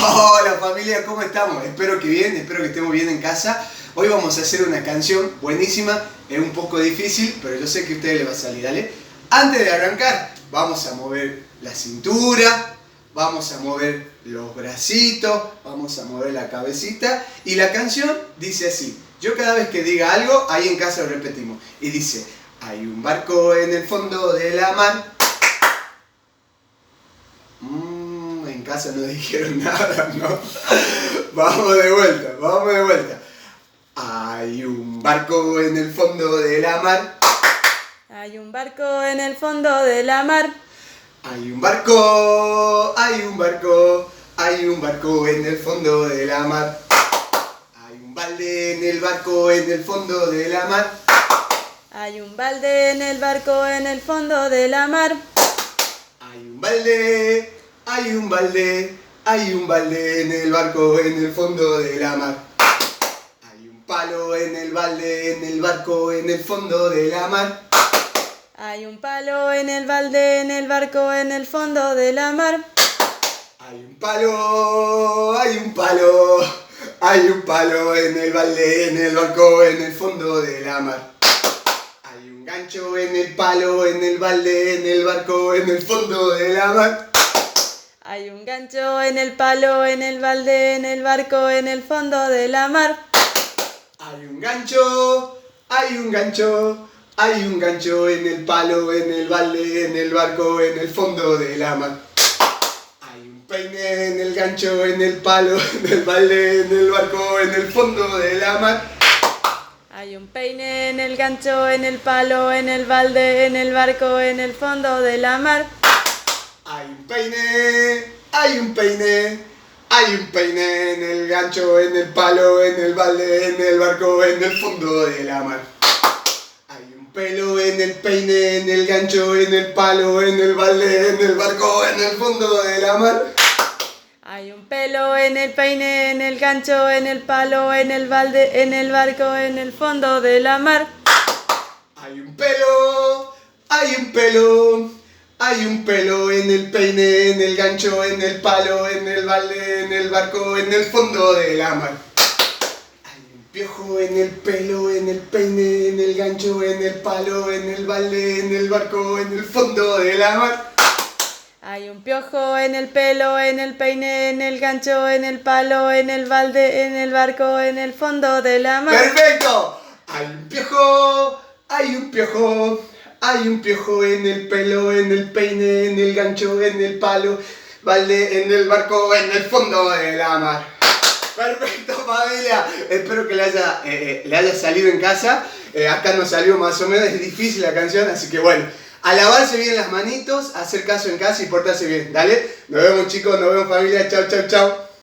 Hola familia, ¿cómo estamos? Espero que bien, espero que estemos bien en casa. Hoy vamos a hacer una canción buenísima, es un poco difícil, pero yo sé que a ustedes les va a salir, ¿dale? Antes de arrancar, vamos a mover la cintura, vamos a mover los bracitos, vamos a mover la cabecita y la canción dice así. Yo cada vez que diga algo, ahí en casa lo repetimos y dice: hay un barco en el fondo de la mar. En casa no dijeron nada, ¿no? Vamos de vuelta. Hay un barco en el fondo de la mar. Hay un barco en el fondo de la mar. Hay un barco en el fondo de la mar. Hay un balde en el barco en el fondo de la mar. Hay un balde en el barco en el fondo de la mar. Hay un balde en el barco en el fondo de la mar. Hay un palo en el balde en el barco en el fondo de la mar. Hay un palo en el balde en el barco en el fondo de la mar. Hay un palo en el balde en el barco en el fondo de la mar. Hay un gancho en el palo en el balde en el barco en el fondo de la mar. Hay un gancho en el palo en el balde en el barco en el fondo de la mar. Hay un gancho en el palo, en el balde, en el barco, en el fondo de la mar. Hay un peine en el gancho, en el palo, en el balde, en el barco, en el fondo de la mar. Hay un peine en el gancho, en el palo, en el balde, en el barco, en el fondo de la mar. Hay un peine en el gancho, en el palo, en el balde, en el barco, en el fondo de la mar. Hay un pelo en el peine, en el gancho, en el palo, en el balde, en el barco, en el fondo de la mar. Hay un pelo en el peine, en el gancho, en el palo, en el balde, en el barco, en el fondo de la mar. Hay un pelo en el peine, en el gancho, en el palo, en el balde, en el barco, en el fondo de la mar. Hay un piojo en el pelo, en el peine, en el gancho, en el palo, en el balde, en el barco, en el fondo de la mar. Hay un piojo en el pelo, en el peine, en el gancho, en el palo, en el balde, en el barco, en el fondo de la mar. ¡Perfecto! Hay un piojo en el pelo, en el peine, en el gancho, en el palo, balde, en el barco, en el fondo de la mar. Perfecto, familia. Espero que le haya salido en casa. Acá nos salió más o menos, es difícil la canción, así que bueno. A lavarse bien las manitos, hacer caso en casa y portarse bien. Dale, nos vemos chicos, nos vemos familia. Chau, chau, chau.